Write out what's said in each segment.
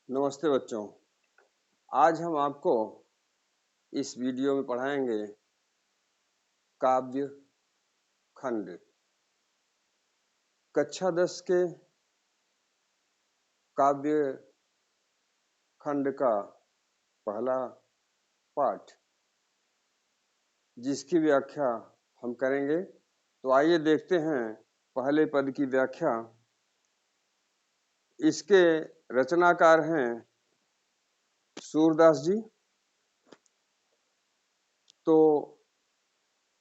नमस्ते बच्चों। आज हम आपको इस वीडियो में पढ़ाएंगे काव्य खंड। कक्षा 10 के काव्य खंड का पहला पाठ, जिसकी व्याख्या हम करेंगे। तो आइए देखते हैं पहले पद की व्याख्या। इसके रचनाकार हैं सूरदास जी। तो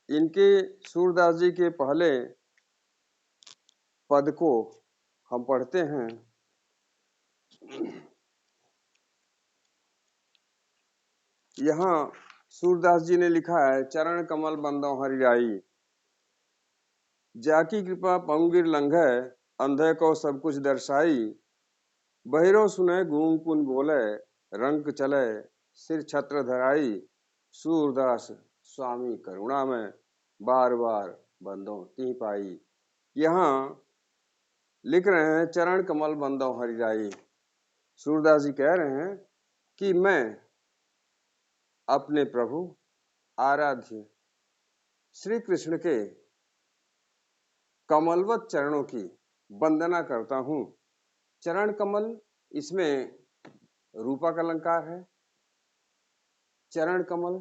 इनके सूरदास जी के पहले पद को हम पढ़ते हैं। यहाँ सूरदास जी ने लिखा है, चरण कमल बंदो हरियाई, जाकी कृपा पंगिर लंघै, अंधे को सब कुछ दर्शाई, बहिरो सुने गूंग पुन बोले, रंक चले सिर छत्र धराई, सूरदास स्वामी करुणा में, बार बार बंदो ती पाई। यहाँ लिख रहे हैं, चरण कमल बंदो हरियाई। सूरदास जी कह रहे हैं कि मैं अपने प्रभु आराध्य श्री कृष्ण के कमलवत चरणों की वंदना करता हूँ। चरण कमल, इसमें रूपा का अलंकार है। चरण कमल,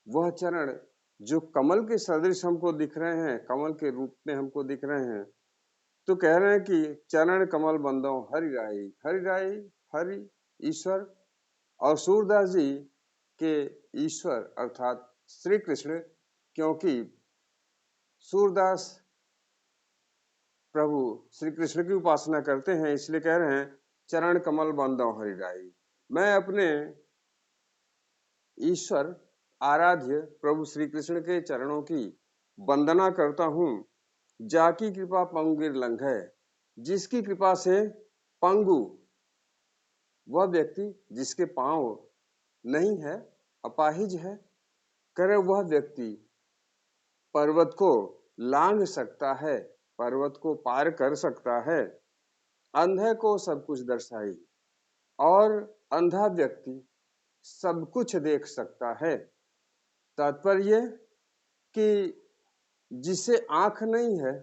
वह चरण जो कमल के सदृश हमको दिख रहे हैं, कमल के रूप में हमको दिख रहे हैं। तो कह रहे हैं कि चरण कमल बंदो हरि राई, हरि राई, हरि ईश्वर, और सूरदास जी के ईश्वर अर्थात श्री कृष्ण, क्योंकि सूरदास प्रभु श्री कृष्ण की उपासना करते हैं, इसलिए कह रहे हैं चरण कमल बंदो हरि राई। मैं अपने ईश्वर आराध्य प्रभु श्री कृष्ण के चरणों की वंदना करता हूँ। जाकी कृपा पंगुर लंघै, जिसकी कृपा से पंगु, वह व्यक्ति जिसके पांव नहीं है, अपाहिज है, करे वह व्यक्ति पर्वत को लांघ सकता है, पर्वत को पार कर सकता है। अंधे को सब कुछ दर्शाई, और अंधा व्यक्ति सब कुछ देख सकता है। तात्पर्य कि जिसे आंख नहीं है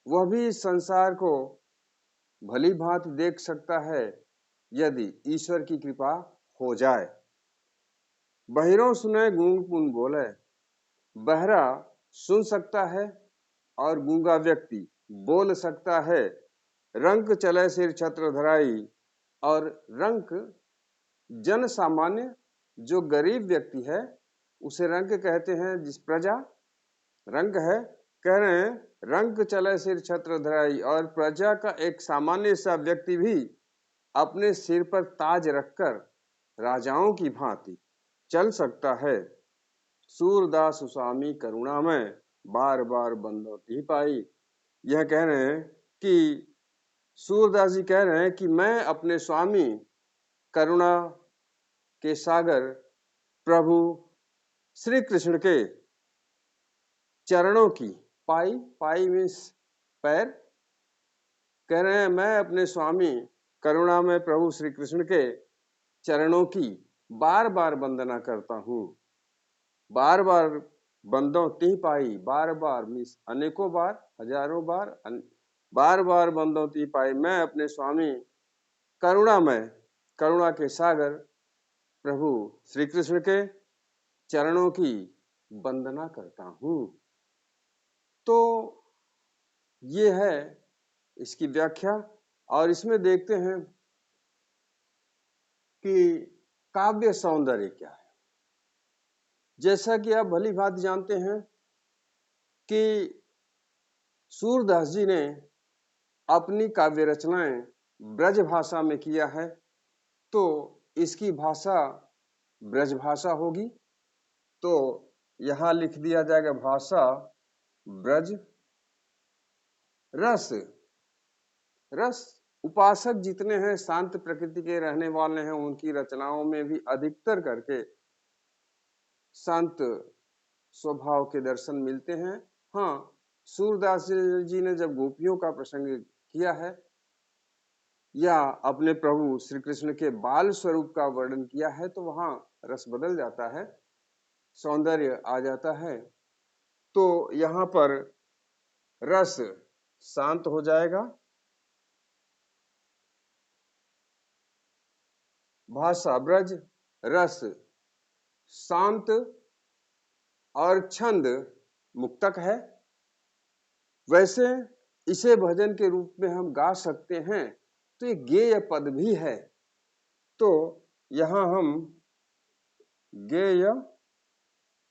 वह भी संसार को भली भांति देख सकता है, यदि ईश्वर की कृपा हो जाए। बहिरों सुने गूंग पुन बोले, बहरा सुन सकता है और गूंगा व्यक्ति बोल सकता है। रंक चले सिर छत्र धराई, और रंक जन सामान्य, जो गरीब व्यक्ति है उसे रंक कहते हैं। जिस प्रजा रंक है, कह रहे हैं रंक चले सिर छत्र धराई, और प्रजा का एक सामान्य सा व्यक्ति भी अपने सिर पर ताज रखकर राजाओं की भांति चल सकता है। सूरदास स्वामी करुणा में, बार बार बंदो ती पाई। यह कह रहे हैं कि सूरदास जी कह रहे हैं कि मैं अपने स्वामी करुणा के सागर प्रभु श्री कृष्ण के चरणों की, पाई, पाई मीन्स पैर, कह रहे हैं मैं अपने स्वामी करुणा में प्रभु श्री कृष्ण के चरणों की बार बार वंदना करता हूँ। बार बार बंदों ती पाई, बार बार मीन्स अनेकों बार, हजारों बार, बार बार बंदों ती पाई। मैं अपने स्वामी करुणा में, करुणा के सागर प्रभु श्री कृष्ण के चरणों की वंदना करता हूँ। तो ये है इसकी व्याख्या, और इसमें देखते हैं कि काव्य सौंदर्य क्या है। जैसा कि आप भली भांति जानते हैं कि सूरदास जी ने अपनी काव्य रचनाएं ब्रज भाषा में किया है, तो इसकी भाषा ब्रज भाषा होगी। तो यहां लिख दिया जाएगा भाषा ब्रज। रस, रस उपासक जितने हैं, शांत प्रकृति के रहने वाले हैं, उनकी रचनाओं में भी अधिकतर करके शांत स्वभाव के दर्शन मिलते हैं। हाँ, सूरदास जी ने जब गोपियों का प्रसंग किया है, या अपने प्रभु श्री कृष्ण के बाल स्वरूप का वर्णन किया है तो वहां रस बदल जाता है, सौंदर्य आ जाता है। तो यहाँ पर रस शांत हो जाएगा, भाषा ब्रज रस शांत और छंद मुक्तक है। वैसे इसे भजन के रूप में हम गा सकते हैं, तो ये गेय पद भी है। तो यहां हम गेय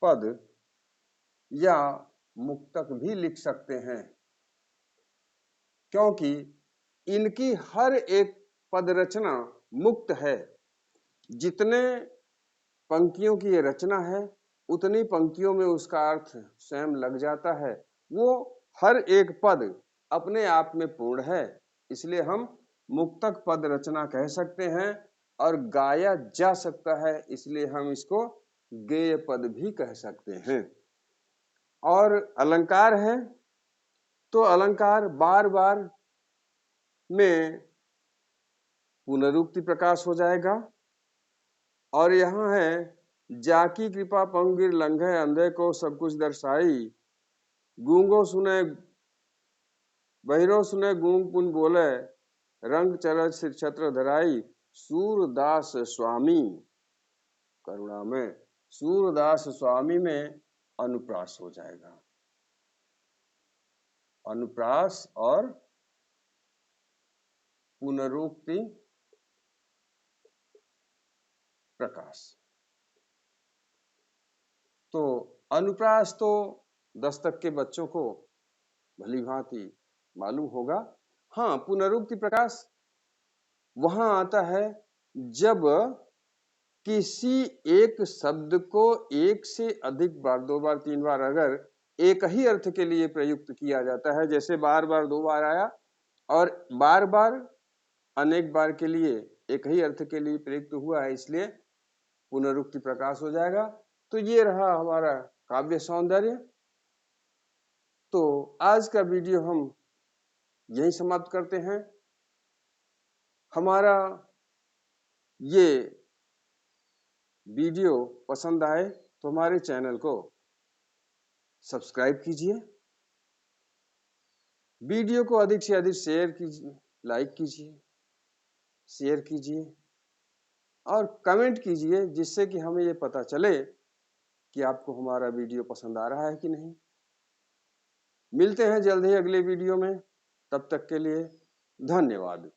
पद या मुक्तक भी लिख सकते हैं, क्योंकि इनकी हर एक पद रचना मुक्त है। जितने पंक्तियों की ये रचना है उतनी पंक्तियों में उसका अर्थ स्वयं लग जाता है। वो हर एक पद अपने आप में पूर्ण है, इसलिए हम मुक्तक पद रचना कह सकते हैं। और गाया जा सकता है, इसलिए हम इसको गेय पद भी कह सकते हैं। और अलंकार है, तो अलंकार बार बार में पुनरुक्ति प्रकाश हो जाएगा। और यहाँ है जाकी कृपा पंगिर लंघे अंधे को सब कुछ दर्शाई, गूंगो सुने बहिरो सुने गूंग पुन बोले, रंग चरज सिर छत्र धराई, सूरदास स्वामी करुणा में। सूरदास स्वामी में अनुप्रास हो जाएगा, अनुप्रास और पुनरुक्ति प्रकाश। तो अनुप्रास तो दस्तक के बच्चों को भली भांति मालूम होगा। हाँ, पुनरुक्ति प्रकाश वहां आता है जब किसी एक शब्द को एक से अधिक बार, 2 बार 3 बार अगर एक ही अर्थ के लिए प्रयुक्त किया जाता है, जैसे बार बार 2 बार आया और बार बार अनेक बार के लिए एक ही अर्थ के लिए प्रयुक्त हुआ है, इसलिए पुनरुक्ति प्रकाश हो जाएगा। तो ये रहा हमारा काव्य सौंदर्य। तो आज का वीडियो हम यही समाप्त करते हैं। हमारा ये वीडियो पसंद आए तो हमारे चैनल को सब्सक्राइब कीजिए, वीडियो को अधिक से अधिक शेयर कीजिए, लाइक कीजिए, शेयर कीजिए और कमेंट कीजिए, जिससे कि हमें ये पता चले कि आपको हमारा वीडियो पसंद आ रहा है कि नहीं। मिलते हैं जल्द ही अगले वीडियो में, तब तक के लिए धन्यवाद।